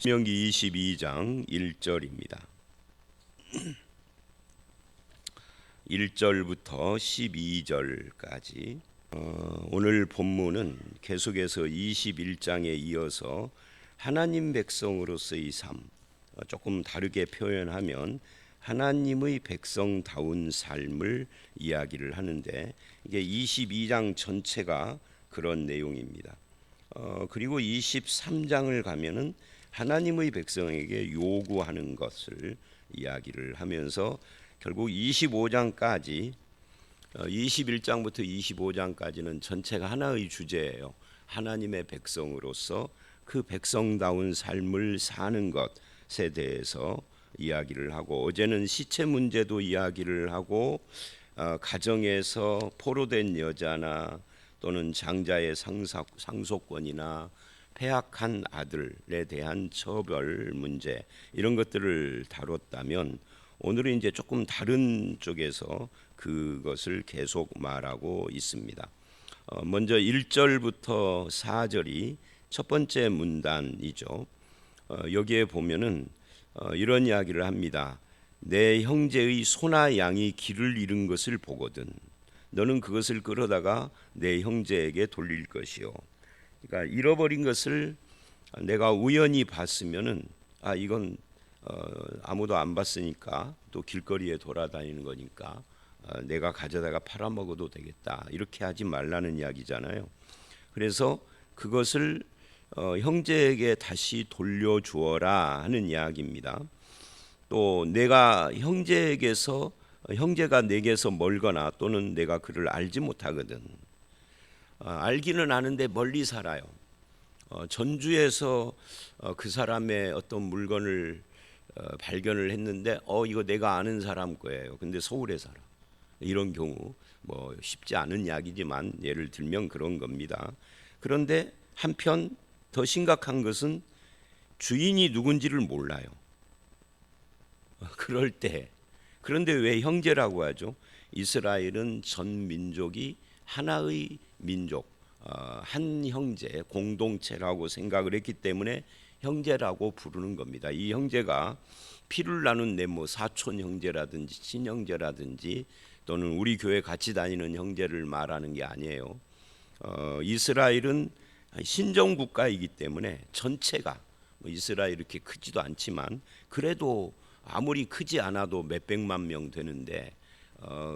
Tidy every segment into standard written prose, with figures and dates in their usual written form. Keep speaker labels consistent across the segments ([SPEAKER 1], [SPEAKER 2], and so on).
[SPEAKER 1] 신명기 22장 1절입니다. 1절부터 12절까지 오늘 본문은 계속해서 21장에 이어서 하나님 백성으로서의 삶, 조금 다르게 표현하면 하나님의 백성다운 삶을 이야기를 하는데, 이게 22장 전체가 그런 내용입니다. 그리고 23장을 가면은 하나님의 백성에게 요구하는 것을 이야기를 하면서 결국 25장까지 21장부터 25장까지는 전체가 하나의 주제예요. 하나님의 백성으로서 그 백성다운 삶을 사는 것에 대해서 이야기를 하고, 어제는 시체 문제도 이야기를 하고, 가정에서 포로된 여자나 또는 장자의 상속권이나 폐악한 아들에 대한 처벌 문제, 이런 것들을 다뤘다면, 오늘은 이제 조금 다른 쪽에서 그것을 계속 말하고 있습니다. 먼저 1절부터 4절이 첫 번째 문단이죠. 여기에 보면은 이런 이야기를 합니다. 내 형제의 소나 양이 길을 잃은 것을 보거든 너는 그것을 끌어다가 내 형제에게 돌릴 것이요. 그러니까 잃어버린 것을 내가 우연히 봤으면은 이건 아무도 안 봤으니까, 또 길거리에 돌아다니는 거니까 내가 가져다가 팔아먹어도 되겠다, 이렇게 하지 말라는 이야기잖아요. 그래서 그것을 형제에게 다시 돌려주어라 하는 이야기입니다. 또 내가 형제에게서, 형제가 내게서 멀거나 또는 내가 그를 알지 못하거든. 알기는 아는데 멀리 살아요. 전주에서 그 사람의 어떤 물건을 발견을 했는데 이거 내가 아는 사람 거예요. 근데 서울에 살아. 이런 경우 뭐 쉽지 않은 이야기지만 예를 들면 그런 겁니다. 그런데 한편 더 심각한 것은 주인이 누군지를 몰라요. 그럴 때, 그런데 왜 형제라고 하죠? 이스라엘은 전 민족이 하나의 민족, 한 형제, 공동체라고 생각을 했기 때문에 형제라고 부르는 겁니다. 이 형제가 피를 나눈 내 사촌 형제라든지 친형제라든지 또는 우리 교회 같이 다니는 형제를 말하는 게 아니에요. 이스라엘은 신정 국가이기 때문에 전체가, 이스라엘 이렇게 크지도 않지만 그래도 아무리 크지 않아도 몇백만 명 되는데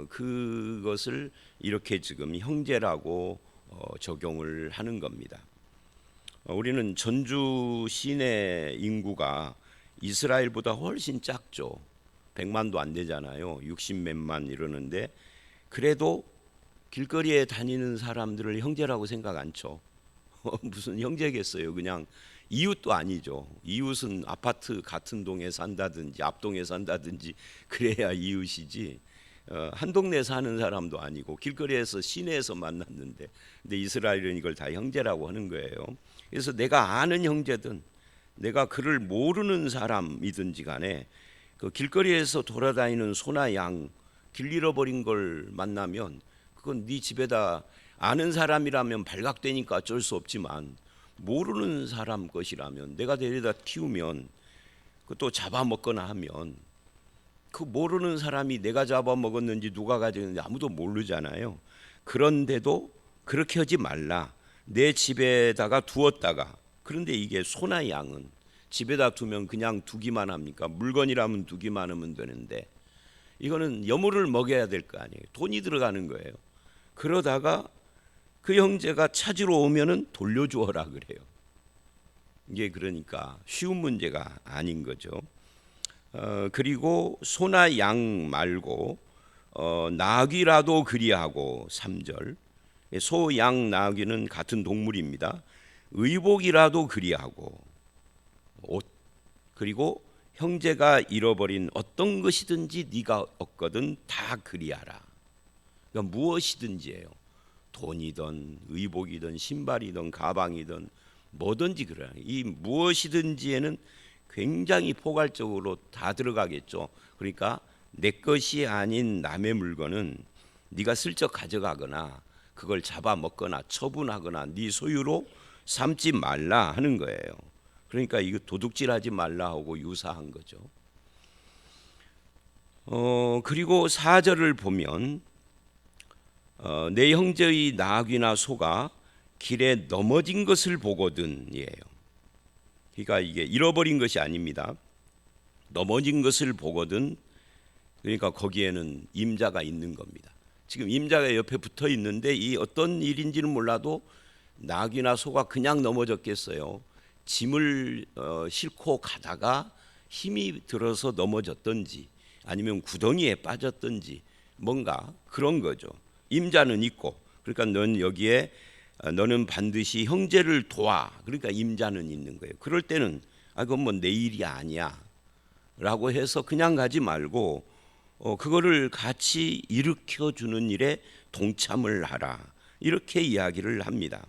[SPEAKER 1] 그것을 이렇게 지금 형제라고 적용을 하는 겁니다. 우리는 전주 시내 인구가 이스라엘보다 훨씬 작죠. 100만도 안 되잖아요. 60몇만 이러는데, 그래도 길거리에 다니는 사람들을 형제라고 생각 안 쳐. 무슨 형제겠어요. 그냥 이웃도 아니죠. 이웃은 아파트 같은 동에 산다든지 앞동에 산다든지 그래야 이웃이지, 한 동네 사는 사람도 아니고 길거리에서 시내에서 만났는데, 근데 이스라엘은 이걸 다 형제라고 하는 거예요. 그래서 내가 아는 형제든 내가 그를 모르는 사람이든지 간에 그 길거리에서 돌아다니는 소나 양 길 잃어버린 걸 만나면 그건 네 집에다, 아는 사람이라면 발각되니까 어쩔 수 없지만 모르는 사람 것이라면 내가 데려다 키우면 그또 잡아먹거나 하면 그 모르는 사람이 내가 잡아먹었는지 누가 가졌는지 아무도 모르잖아요. 그런데도 그렇게 하지 말라. 내 집에다가 두었다가, 그런데 이게 소나 양은 집에다 두면 그냥 두기만 합니까? 물건이라면 두기만 하면 되는데 이거는 여물을 먹여야 될 거 아니에요. 돈이 들어가는 거예요. 그러다가 그 형제가 찾으러 오면은 돌려주어라 그래요. 이게 그러니까 쉬운 문제가 아닌 거죠. 그리고 소나 양 말고 나귀라도 그리하고, 3절 소, 양, 나귀는 같은 동물입니다. 의복이라도 그리하고, 옷, 그리고 형제가 잃어버린 어떤 것이든지 네가 얻거든 다 그리하라. 그러니까 무엇이든지예요. 돈이든 의복이든 신발이든 가방이든 뭐든지 그래요. 이 무엇이든지에는 굉장히 포괄적으로 다 들어가겠죠. 그러니까 내 것이 아닌 남의 물건은 네가 슬쩍 가져가거나 그걸 잡아먹거나 처분하거나 네 소유로 삼지 말라 하는 거예요. 그러니까 이거 도둑질하지 말라 하고 유사한 거죠. 그리고 4절을 보면 내 형제의 나귀나 소가 길에 넘어진 것을 보거든이에요. 그러니까 이게 잃어버린 것이 아닙니다. 넘어진 것을 보거든. 그러니까 거기에는 임자가 있는 겁니다. 지금 임자가 옆에 붙어 있는데 이 어떤 일인지는 몰라도 나귀나 소가 그냥 넘어졌겠어요. 짐을 싣고 가다가 힘이 들어서 넘어졌든지 아니면 구덩이에 빠졌든지 뭔가 그런 거죠. 임자는 있고, 그러니까 너는 반드시 형제를 도와. 그러니까 임자는 있는 거예요. 그럴 때는 그건 뭐 내 일이 아니야 라고 해서 그냥 가지 말고 그거를 같이 일으켜 주는 일에 동참을 하라, 이렇게 이야기를 합니다.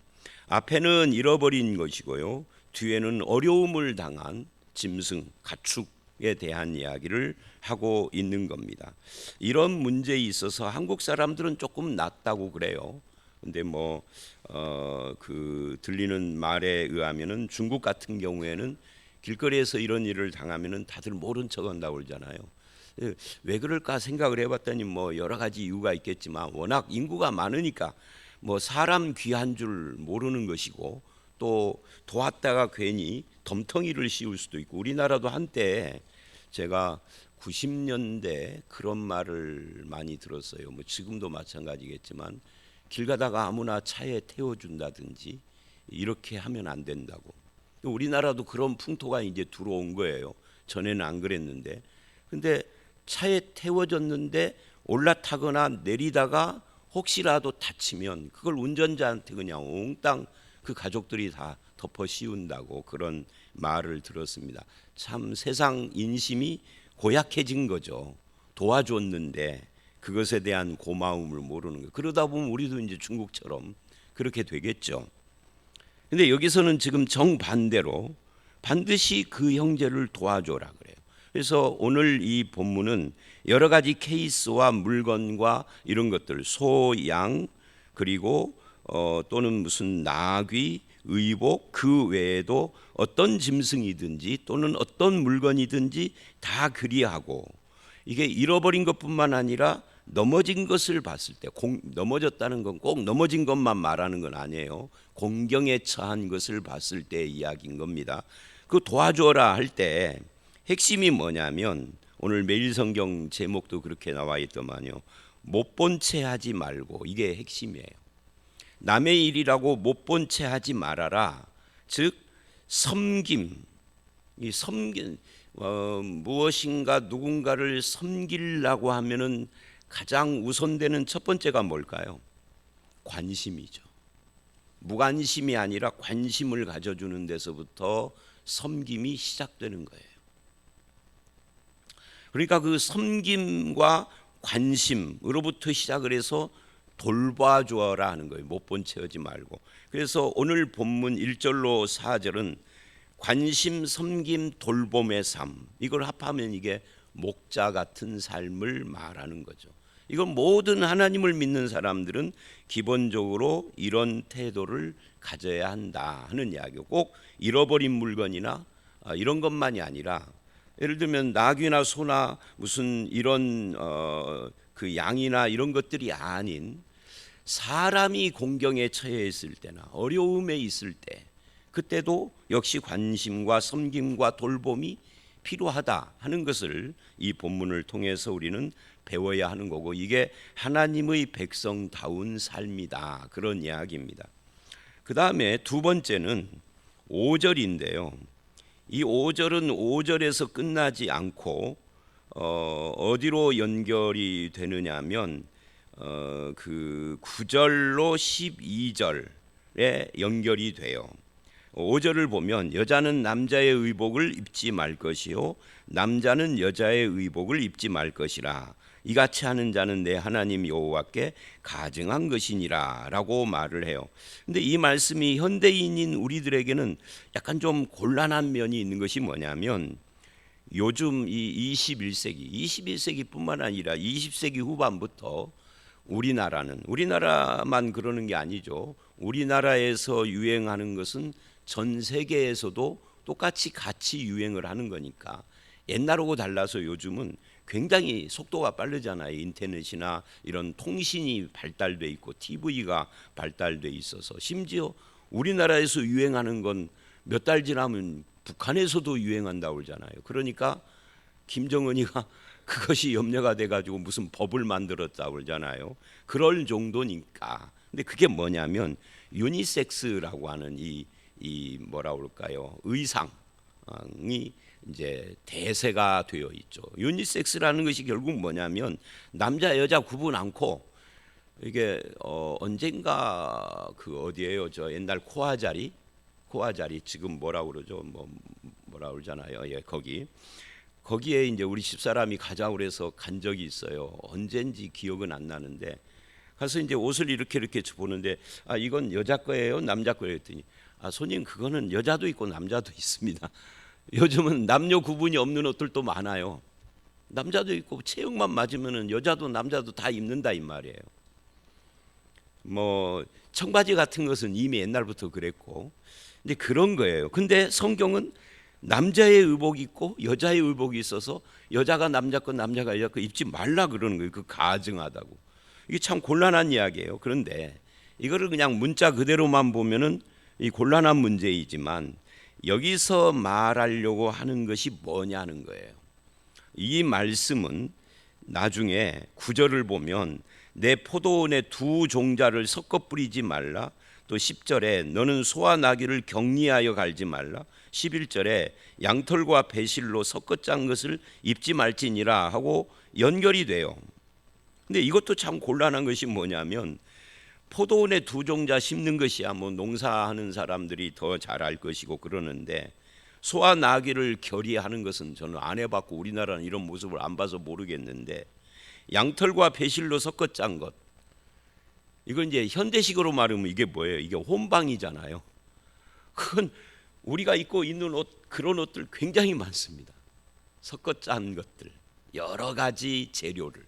[SPEAKER 1] 앞에는 잃어버린 것이고요, 뒤에는 어려움을 당한 짐승, 가축에 대한 이야기를 하고 있는 겁니다. 이런 문제에 있어서 한국 사람들은 조금 낫다고 그래요. 근데 들리는 말에 의하면은 중국 같은 경우에는 길거리에서 이런 일을 당하면은 다들 모른 척한다고 그러잖아요. 왜 그럴까 생각을 해봤더니 여러 가지 이유가 있겠지만 워낙 인구가 많으니까 사람 귀한 줄 모르는 것이고, 또 도왔다가 괜히 덤텅이를 씌울 수도 있고, 우리나라도 한때 제가 90년대 그런 말을 많이 들었어요. 지금도 마찬가지겠지만 길 가다가 아무나 차에 태워준다든지 이렇게 하면 안 된다고. 우리나라도 그런 풍토가 이제 들어온 거예요. 전에는 안 그랬는데. 근데 차에 태워졌는데 올라타거나 내리다가 혹시라도 다치면 그걸 운전자한테 그냥 옹땅 그 가족들이 다 덮어 씌운다고 그런 말을 들었습니다. 참 세상 인심이 고약해진 거죠. 도와줬는데 그것에 대한 고마움을 모르는 거예요. 그러다 보면 우리도 이제 중국처럼 그렇게 되겠죠. 근데 여기서는 지금 정반대로 반드시 그 형제를 도와줘라 그래요. 그래서 오늘 이 본문은 여러 가지 케이스와 물건과 이런 것들, 소, 양, 그리고 또는 무슨 나귀, 의복, 그 외에도 어떤 짐승이든지 또는 어떤 물건이든지 다 그리하고, 이게 잃어버린 것뿐만 아니라 넘어진 것을 봤을 때, 넘어졌다는 건 꼭 넘어진 것만 말하는 건 아니에요. 공경에 처한 것을 봤을 때 이야기인 겁니다. 그 도와줘라 할 때 핵심이 뭐냐면, 오늘 매일성경 제목도 그렇게 나와 있더만요. 못 본 채 하지 말고, 이게 핵심이에요. 남의 일이라고 못 본 채 하지 말아라. 즉 섬김, 이 섬김, 무엇인가 누군가를 섬기려고 하면은 가장 우선되는 첫 번째가 뭘까요? 관심이죠. 무관심이 아니라 관심을 가져주는 데서부터 섬김이 시작되는 거예요. 그러니까 그 섬김과 관심으로부터 시작을 해서 돌봐주어라 하는 거예요. 못 본 채 하지 말고. 그래서 오늘 본문 1절로 4절은 관심, 섬김, 돌봄의 삶, 이걸 합하면 이게 목자 같은 삶을 말하는 거죠. 이건 모든 하나님을 믿는 사람들은 기본적으로 이런 태도를 가져야 한다 하는 이야기고, 꼭 잃어버린 물건이나 이런 것만이 아니라, 예를 들면 나귀나 소나 무슨 이런 그 양이나 이런 것들이 아닌 사람이 공경에 처해 있을 때나 어려움에 있을 때, 그때도 역시 관심과 섬김과 돌봄이 필요하다 하는 것을 이 본문을 통해서 우리는 배워야 하는 거고, 이게 하나님의 백성다운 삶이다, 그런 이야기입니다. 그 다음에 두 번째는 5절인데요. 이 5절은 5절에서 끝나지 않고 어디로 연결이 되느냐면 그 9절로 12절에 연결이 돼요. 5절을 보면 여자는 남자의 의복을 입지 말 것이요 남자는 여자의 의복을 입지 말 것이라. 이같이 하는 자는 내 하나님 여호와께 가증한 것이니라 라고 말을 해요. 근데 이 말씀이 현대인인 우리들에게는 약간 좀 곤란한 면이 있는 것이 뭐냐면, 요즘 이 21세기뿐만 아니라 20세기 후반부터 우리나라만 그러는 게 아니죠. 우리나라에서 유행하는 것은 전 세계에서도 똑같이 같이 유행을 하는 거니까 옛날하고 달라서 요즘은 굉장히 속도가 빠르잖아요. 인터넷이나 이런 통신이 발달돼 있고 TV가 발달돼 있어서 심지어 우리나라에서 유행하는 건 몇 달 지나면 북한에서도 유행한다고 그러잖아요. 그러니까 김정은이가 그것이 염려가 돼가지고 무슨 법을 만들었다고 그러잖아요. 그럴 정도니까. 근데 그게 뭐냐면 유니섹스라고 하는 이 뭐라 그럴까요? 의상이 이제 대세가 되어 있죠. 유니섹스라는 것이 결국 뭐냐면 남자 여자 구분 않고 이게 언젠가 그 어디에요? 저 옛날 코아자리 지금 뭐라 그러죠? 뭐라 그러잖아요. 예, 거기에 이제 우리 집사람이 가자고 그래서 간 적이 있어요. 언젠지 기억은 안 나는데 가서 이제 옷을 이렇게 보는데 아 이건 여자 거예요, 남자 거예요 했더니 아 손님 그거는 여자도 있고 남자도 있습니다. 요즘은 남녀 구분이 없는 옷들도 많아요. 남자도 있고 체형만 맞으면은 여자도 남자도 다 입는다 이 말이에요. 뭐 청바지 같은 것은 이미 옛날부터 그랬고, 근데 그런 거예요. 근데 성경은 남자의 의복이 있고 여자의 의복이 있어서 여자가 남자 거 남자가 여자 거 입지 말라 그러는 거예요. 그 가증하다고. 이게 참 곤란한 이야기예요. 그런데 이거를 그냥 문자 그대로만 보면은 이 곤란한 문제이지만 여기서 말하려고 하는 것이 뭐냐는 거예요. 이 말씀은 나중에 9절을 보면 내 포도원에 두 종자를 섞어 뿌리지 말라. 또 10절에 너는 소와 나귀를 격리하여 갈지 말라. 11절에 양털과 배실로 섞어 짠 것을 입지 말지니라 하고 연결이 돼요. 근데 이것도 참 곤란한 것이 뭐냐면 포도원에 두 종자 심는 것이야 뭐 농사하는 사람들이 더 잘 알 것이고 그러는데 소와 나귀를 결의하는 것은 저는 안 해봤고 우리나라는 이런 모습을 안 봐서 모르겠는데 양털과 배실로 섞어 짠 것, 이건 이제 현대식으로 말하면 이게 뭐예요? 이게 혼방이잖아요. 그건 우리가 입고 있는 옷, 그런 옷들 굉장히 많습니다. 섞어 짠 것들, 여러 가지 재료를.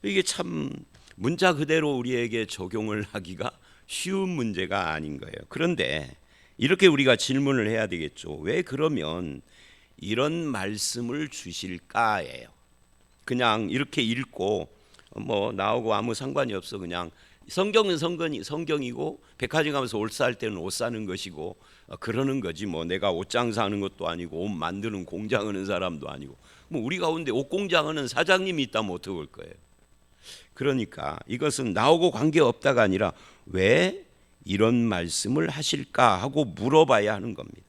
[SPEAKER 1] 이게 참 문자 그대로 우리에게 적용을 하기가 쉬운 문제가 아닌 거예요. 그런데 이렇게 우리가 질문을 해야 되겠죠. 왜 그러면 이런 말씀을 주실까예요. 그냥 이렇게 읽고 뭐 나오고 아무 상관이 없어. 그냥 성경은 성경이고 백화점 가면서 옷 살 때는 옷 사는 것이고 그러는 거지. 뭐 내가 옷 장사하는 것도 아니고 옷 만드는 공장 하는 사람도 아니고 뭐 우리 가운데 옷 공장 하는 사장님이 있다면 어떡할 거예요. 그러니까 이것은 나오고 관계없다가 아니라 왜 이런 말씀을 하실까 하고 물어봐야 하는 겁니다.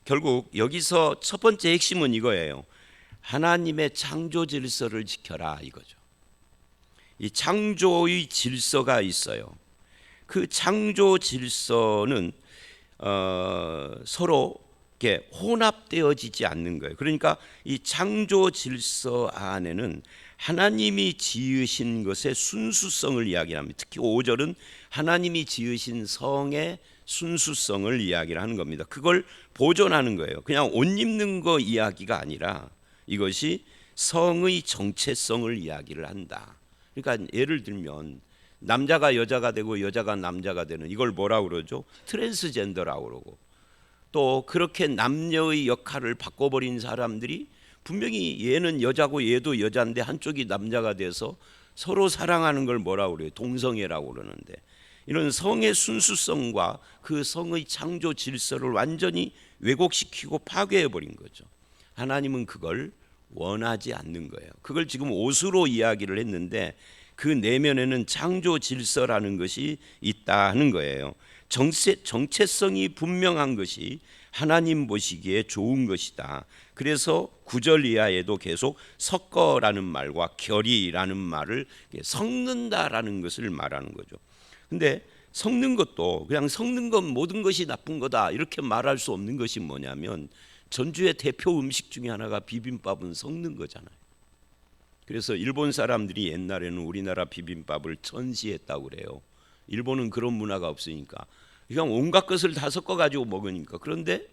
[SPEAKER 1] 결국 여기서 첫 번째 핵심은 이거예요. 하나님의 창조 질서를 지켜라 이거죠. 이 창조의 질서가 있어요. 그 창조 질서는 서로 이렇게 혼합되어지지 않는 거예요. 그러니까 이 창조 질서 안에는 하나님이 지으신 것의 순수성을 이야기합니다. 특히 5절은 하나님이 지으신 성의 순수성을 이야기를 하는 겁니다. 그걸 보존하는 거예요. 그냥 옷 입는 거 이야기가 아니라 이것이 성의 정체성을 이야기를 한다. 그러니까 예를 들면 남자가 여자가 되고 여자가 남자가 되는 이걸 뭐라고 그러죠? 트랜스젠더라고 그러고, 또 그렇게 남녀의 역할을 바꿔버린 사람들이 분명히 얘는 여자고 얘도 여자인데 한쪽이 남자가 돼서 서로 사랑하는 걸 뭐라고 그래요? 동성애라고 그러는데, 이런 성의 순수성과 그 성의 창조 질서를 완전히 왜곡시키고 파괴해버린 거죠. 하나님은 그걸 원하지 않는 거예요. 그걸 지금 옷으로 이야기를 했는데 그 내면에는 창조 질서라는 것이 있다는 거예요. 정체성이 분명한 것이 하나님 보시기에 좋은 것이다. 그래서 9절 이하에도 계속 섞어라는 말과 결이라는 말을 섞는다라는 것을 말하는 거죠. 근데 섞는 것도 그냥 섞는 건 모든 것이 나쁜 거다 이렇게 말할 수 없는 것이 뭐냐면 전주의 대표 음식 중에 하나가 비빔밥은 섞는 거잖아요. 그래서 일본 사람들이 옛날에는 우리나라 비빔밥을 전시했다고 그래요. 일본은 그런 문화가 없으니까 그냥 온갖 것을 다 섞어가지고 먹으니까. 그런데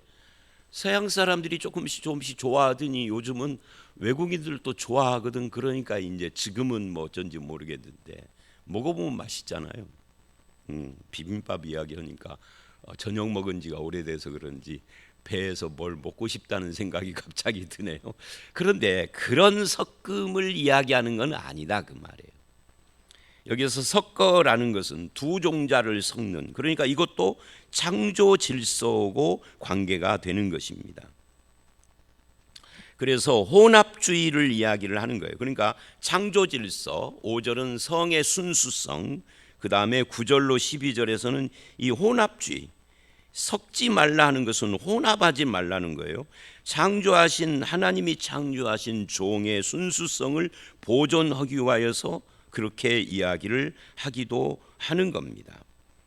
[SPEAKER 1] 서양 사람들이 조금씩 좋아하더니 요즘은 외국인들도 좋아하거든. 그러니까 이제 지금은 뭐 어쩐지 모르겠는데 먹어보면 맛있잖아요. 비빔밥 이야기하니까 저녁 먹은 지가 오래돼서 그런지 배에서 뭘 먹고 싶다는 생각이 갑자기 드네요. 그런데 그런 섞음을 이야기하는 건 아니다 그 말이에요. 여기서 섞어라는 것은 두 종자를 섞는, 그러니까 이것도 창조 질서고 관계가 되는 것입니다. 그래서 혼합주의를 이야기를 하는 거예요. 그러니까 창조 질서, 5절은 성의 순수성, 그 다음에 9절로 12절에서는 이 혼합주의, 섞지 말라 하는 것은 혼합하지 말라는 거예요. 창조하신 하나님이 창조하신 종의 순수성을 보존하기 위하여서 그렇게 이야기를 하기도 하는 겁니다.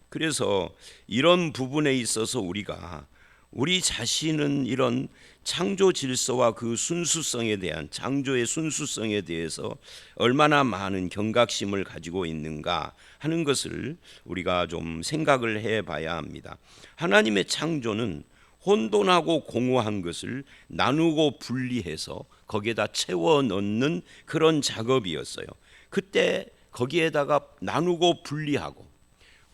[SPEAKER 1] 그래서 이런 부분에 있어서 우리가 우리 자신은 이런 창조 질서와 그 순수성에 대한, 창조의 순수성에 대해서 얼마나 많은 경각심을 가지고 있는가 하는 것을 우리가 좀 생각을 해봐야 합니다. 하나님의 창조는 혼돈하고 공허한 것을 나누고 분리해서 거기에다 채워 넣는 그런 작업이었어요. 그때 거기에다가 나누고 분리하고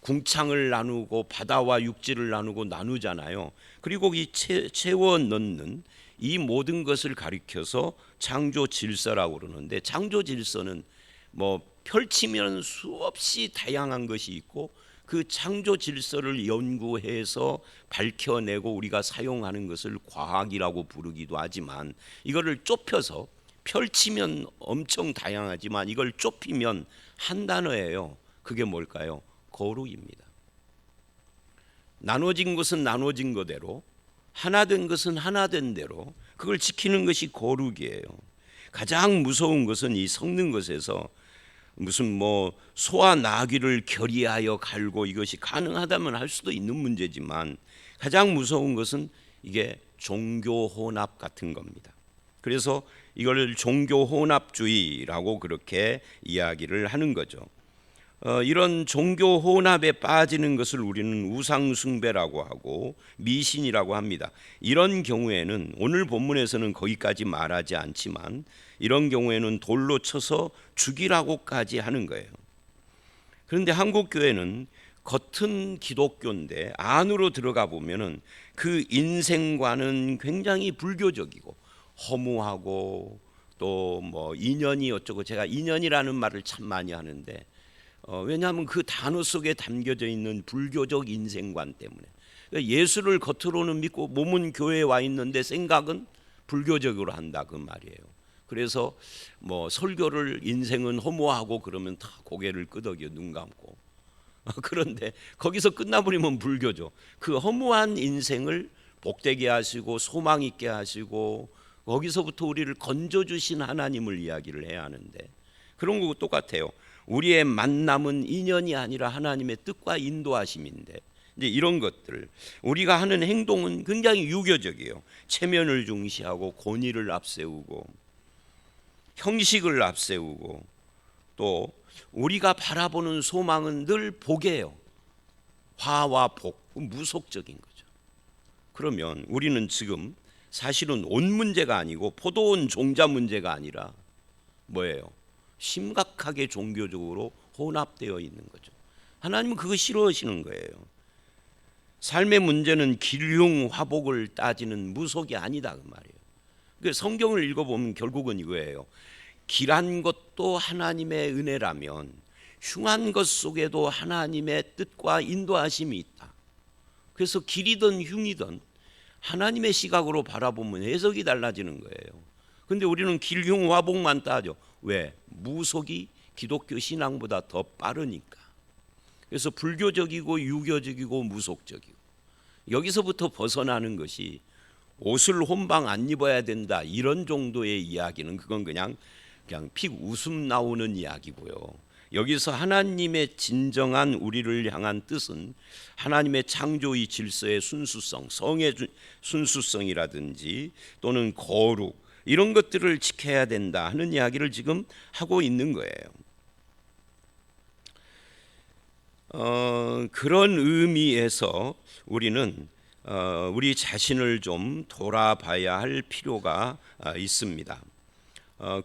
[SPEAKER 1] 궁창을 나누고 바다와 육지를 나누잖아요. 그리고 이 채워 넣는 이 모든 것을 가리켜서 창조 질서라고 그러는데, 창조 질서는 뭐 펼치면 수없이 다양한 것이 있고 그 창조 질서를 연구해서 밝혀내고 우리가 사용하는 것을 과학이라고 부르기도 하지만, 이거를 좁혀서 펼치면 엄청 다양하지만 이걸 좁히면 한 단어예요. 그게 뭘까요? 거룩입니다. 나눠진 것은 나눠진 거대로, 하나 된 것은 하나 된 대로 그걸 지키는 것이 거룩이에요. 가장 무서운 것은 이 섞는 것에서 무슨 뭐 소와 나귀를 결의하여 갈고 이것이 가능하다면 할 수도 있는 문제지만, 가장 무서운 것은 이게 종교 혼합 같은 겁니다. 그래서 이걸 종교 혼합주의라고 그렇게 이야기를 하는 거죠. 이런 종교 혼합에 빠지는 것을 우리는 우상 숭배라고 하고 미신이라고 합니다. 이런 경우에는 오늘 본문에서는 거기까지 말하지 않지만, 이런 경우에는 돌로 쳐서 죽이라고까지 하는 거예요. 그런데 한국 교회는 겉은 기독교인데 안으로 들어가 보면은 그 인생관은 굉장히 불교적이고 허무하고 또 뭐 인연이 어쩌고, 제가 인연이라는 말을 참 많이 하는데 왜냐하면 그 단어 속에 담겨져 있는 불교적 인생관 때문에, 예수를 겉으로는 믿고 몸은 교회에 와 있는데 생각은 불교적으로 한다 그 말이에요. 그래서 뭐 설교를 인생은 허무하고 그러면 다 고개를 끄덕여 눈 감고 그런데 거기서 끝나버리면 불교죠. 그 허무한 인생을 복되게 하시고 소망 있게 하시고 거기서부터 우리를 건져주신 하나님을 이야기를 해야 하는데, 그런 거 똑같아요. 우리의 만남은 인연이 아니라 하나님의 뜻과 인도하심인데, 이제 이런 것들, 우리가 하는 행동은 굉장히 유교적이에요. 체면을 중시하고 권위를 앞세우고 형식을 앞세우고, 또 우리가 바라보는 소망은 늘 복이에요. 화와 복, 무속적인 거죠. 그러면 우리는 지금 사실은 옷 문제가 아니고 포도원 종자 문제가 아니라 뭐예요? 심각하게 종교적으로 혼합되어 있는 거죠. 하나님은 그거 싫어하시는 거예요. 삶의 문제는 길흉 화복을 따지는 무속이 아니다 그 말이에요. 그러니까 성경을 읽어보면 결국은 이거예요. 길한 것도 하나님의 은혜라면 흉한 것 속에도 하나님의 뜻과 인도하심이 있다. 그래서 길이든 흉이든 하나님의 시각으로 바라보면 해석이 달라지는 거예요. 그런데 우리는 길흉 화복만 따져. 왜? 무속이 기독교 신앙보다 더 빠르니까. 그래서 불교적이고 유교적이고 무속적이고, 여기서부터 벗어나는 것이 옷을 혼방 안 입어야 된다 이런 정도의 이야기는 그건 그냥 픽 웃음 나오는 이야기고요. 여기서 하나님의 진정한 우리를 향한 뜻은 하나님의 창조의 질서의 순수성, 성의 순수성이라든지 또는 거룩, 이런 것들을 지켜야 된다 하는 이야기를 지금 하고 있는 거예요. 그런 의미에서 우리는 우리 자신을 좀 돌아봐야 할 필요가 있습니다.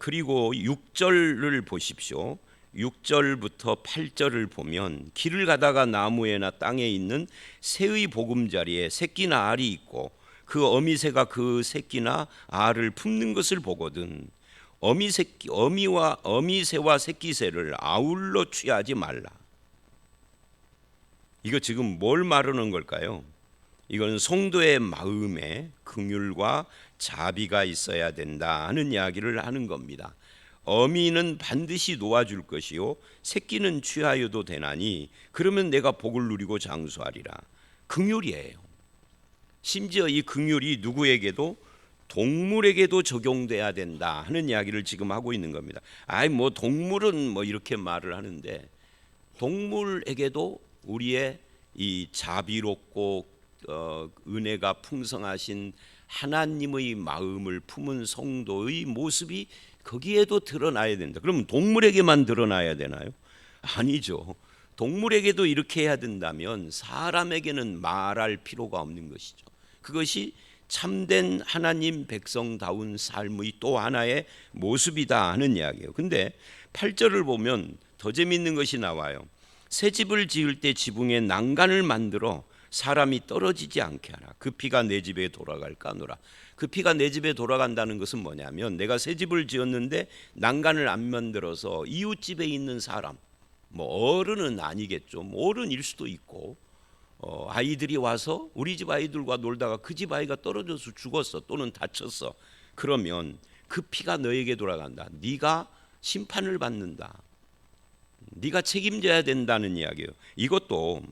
[SPEAKER 1] 그리고 6절을 보십시오. 6절부터 8절을 보면 길을 가다가 나무에나 땅에 있는 새의 보금자리에 새끼나 알이 있고 그 어미새가 그 새끼나 알을 품는 것을 보거든 어미새와 새끼새를 아울러 취하지 말라. 이거 지금 뭘 말하는 걸까요? 이건 성도의 마음에 긍휼과 자비가 있어야 된다 하는 이야기를 하는 겁니다. 어미는 반드시 놓아줄 것이요 새끼는 취하여도 되나니 그러면 내가 복을 누리고 장수하리라. 긍휼이에요. 심지어 이 긍휼이 누구에게도 동물에게도 적용돼야 된다 하는 이야기를 지금 하고 있는 겁니다. 뭐 동물은 뭐 이렇게 말을 하는데 동물에게도 우리의 이 자비롭고 은혜가 풍성하신 하나님의 마음을 품은 성도의 모습이 거기에도 드러나야 된다. 그럼 동물에게만 드러나야 되나요? 아니죠. 동물에게도 이렇게 해야 된다면 사람에게는 말할 필요가 없는 것이죠. 그것이 참된 하나님 백성다운 삶의 또 하나의 모습이다 하는 이야기예요. 근데 8절을 보면 더 재미있는 것이 나와요. 새 집을 지을 때 지붕에 난간을 만들어 사람이 떨어지지 않게 하라. 그 피가 내 집에 돌아갈까 하노라. 그 피가 내 집에 돌아간다는 것은 뭐냐면 내가 새 집을 지었는데 난간을 안 만들어서 이웃집에 있는 사람, 뭐 어른은 아니겠죠. 뭐 어른일 수도 있고 아이들이 와서 우리 집 아이들과 놀다가 그 집 아이가 떨어져서 죽었어 또는 다쳤어. 그러면 그 피가 너에게 돌아간다. 네가 심판을 받는다. 네가 책임져야 된다는 이야기예요. 이것도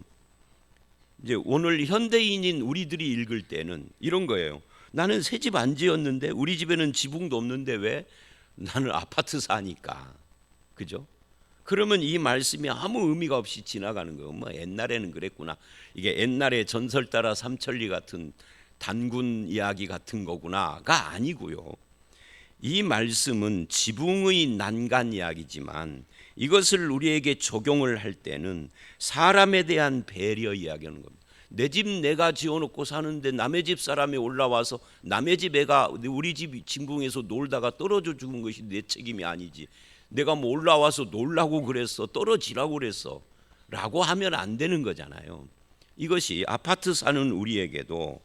[SPEAKER 1] 이제 오늘 현대인인 우리들이 읽을 때는 이런 거예요. 나는 새 집 안 지었는데 우리 집에는 지붕도 없는데 왜? 나는 아파트 사니까. 그죠? 그러면 이 말씀이 아무 의미가 없이 지나가는 거예요. 뭐 옛날에는 그랬구나. 이게 옛날에 전설 따라 삼천리 같은 단군 이야기 같은 거구나가 아니고요. 이 말씀은 지붕의 난간 이야기지만 이것을 우리에게 적용을 할 때는 사람에 대한 배려 이야기하는 겁니다. 내 집 내가 지어놓고 사는데 남의 집 사람이 올라와서 남의 집 애가 우리 집 지붕에서 놀다가 떨어져 죽은 것이 내 책임이 아니지. 내가 뭐 올라와서 놀라고 그랬어, 떨어지라고 그랬어 라고 하면 안 되는 거잖아요. 이것이 아파트 사는 우리에게도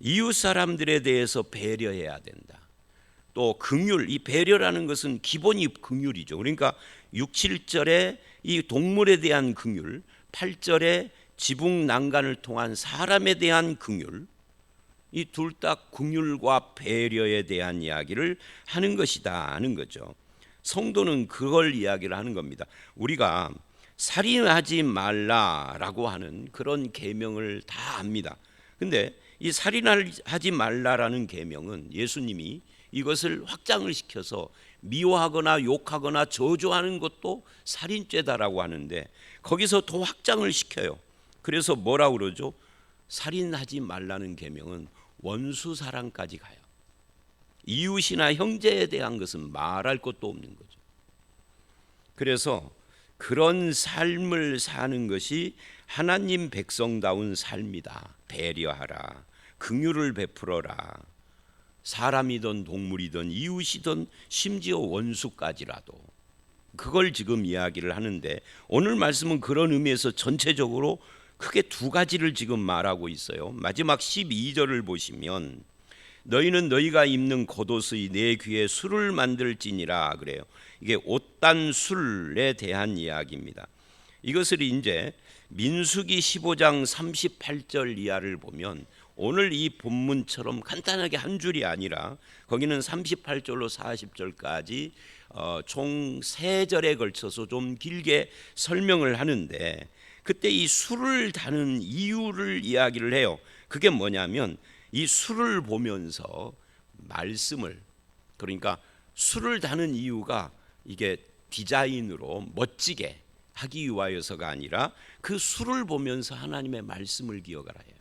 [SPEAKER 1] 이웃 사람들에 대해서 배려해야 된다. 또 긍휼, 이 배려라는 것은 기본이 긍휼이죠. 그러니까 6, 7절에 이 동물에 대한 긍휼, 8절에 지붕 난간을 통한 사람에 대한 긍휼, 이 둘 다 긍휼과 배려에 대한 이야기를 하는 것이다 하는 거죠. 성도는 그걸 이야기를 하는 겁니다. 우리가 살인하지 말라라고 하는 그런 계명을 다 압니다. 근데 이 살인하지 말라라는 계명은 예수님이 이것을 확장을 시켜서 미워하거나 욕하거나 저주하는 것도 살인죄다라고 하는데 거기서 더 확장을 시켜요. 그래서 뭐라고 그러죠? 살인하지 말라는 계명은 원수 사랑까지 가요. 이웃이나 형제에 대한 것은 말할 것도 없는 거죠. 그래서 그런 삶을 사는 것이 하나님 백성다운 삶이다. 배려하라. 긍휼을 베풀어라. 사람이든 동물이든 이웃이든 심지어 원수까지라도 그걸 지금 이야기를 하는데 오늘 말씀은 그런 의미에서 전체적으로 크게 두 가지를 지금 말하고 있어요. 마지막 12절을 보시면 너희는 너희가 입는 겉옷의 내 귀에 술을 만들지니라 그래요. 이게 옷단 술에 대한 이야기입니다. 이것을 이제 민수기 15장 38절 이하를 보면 오늘 이 본문처럼 간단하게 한 줄이 아니라 거기는 38절로 40절까지 총 3절에 걸쳐서 좀 길게 설명을 하는데 그때 이 술을 다는 이유를 이야기를 해요. 그게 뭐냐면 이 술을 보면서 말씀을, 그러니까 술을 다는 이유가 이게 디자인으로 멋지게 하기 위하여서가 아니라 그 술을 보면서 하나님의 말씀을 기억하라 해요.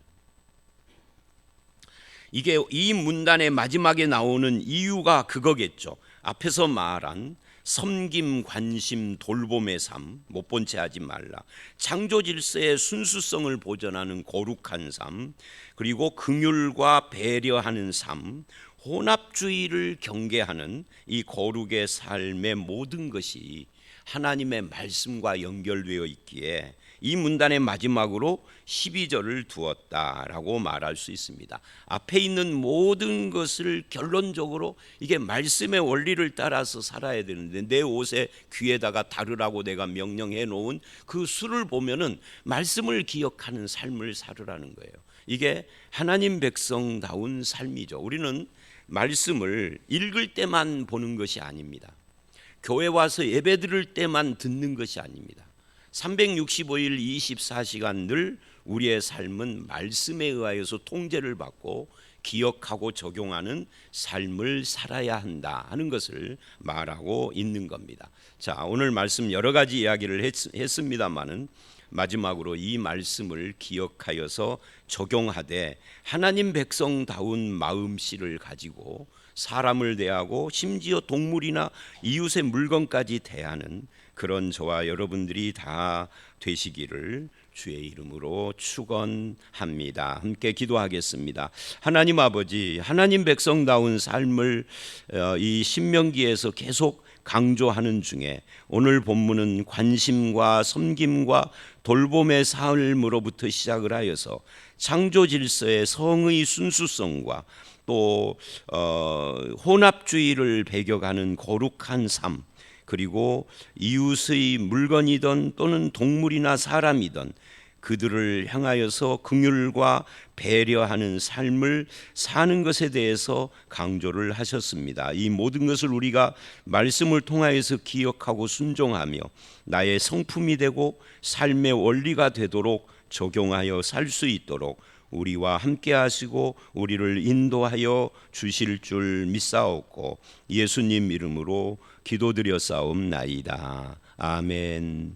[SPEAKER 1] 이게 이 문단의 마지막에 나오는 이유가 그거겠죠. 앞에서 말한 섬김, 관심, 돌봄의 삶, 못 본 채 하지 말라. 창조 질서의 순수성을 보존하는 거룩한 삶, 그리고 긍휼과 배려하는 삶, 혼합주의를 경계하는 이 거룩의 삶의 모든 것이 하나님의 말씀과 연결되어 있기에 이 문단의 마지막으로 12절을 두었다라고 말할 수 있습니다. 앞에 있는 모든 것을 결론적으로 이게 말씀의 원리를 따라서 살아야 되는데, 내 옷에 귀에다가 다르라고 내가 명령해 놓은 그 수를 보면은 말씀을 기억하는 삶을 살으라는 거예요. 이게 하나님 백성다운 삶이죠. 우리는 말씀을 읽을 때만 보는 것이 아닙니다. 교회 와서 예배 드릴 때만 듣는 것이 아닙니다. 365일 24시간 늘 우리의 삶은 말씀에 의하여서 통제를 받고 기억하고 적용하는 삶을 살아야 한다 하는 것을 말하고 있는 겁니다. 자, 오늘 말씀 여러 가지 이야기를 했습니다마는 마지막으로 이 말씀을 기억하여서 적용하되 하나님 백성다운 마음씨를 가지고 사람을 대하고 심지어 동물이나 이웃의 물건까지 대하는 그런 저와 여러분들이 다 되시기를 주의 이름으로 축원합니다. 함께 기도하겠습니다. 하나님 아버지, 하나님 백성다운 삶을 이 신명기에서 계속 강조하는 중에 오늘 본문은 관심과 섬김과 돌봄의 삶으로부터 시작을 하여서 창조 질서의 성의 순수성과 또 혼합주의를 배격하는 거룩한 삶, 그리고 이웃의 물건이든 또는 동물이나 사람이든 그들을 향하여서 긍휼과 배려하는 삶을 사는 것에 대해서 강조를 하셨습니다. 이 모든 것을 우리가 말씀을 통하여서 기억하고 순종하며 나의 성품이 되고 삶의 원리가 되도록 적용하여 살 수 있도록 우리와 함께 하시고 우리를 인도하여 주실 줄 믿사옵고 예수님 이름으로 기도드렸사옵나이다. 아멘.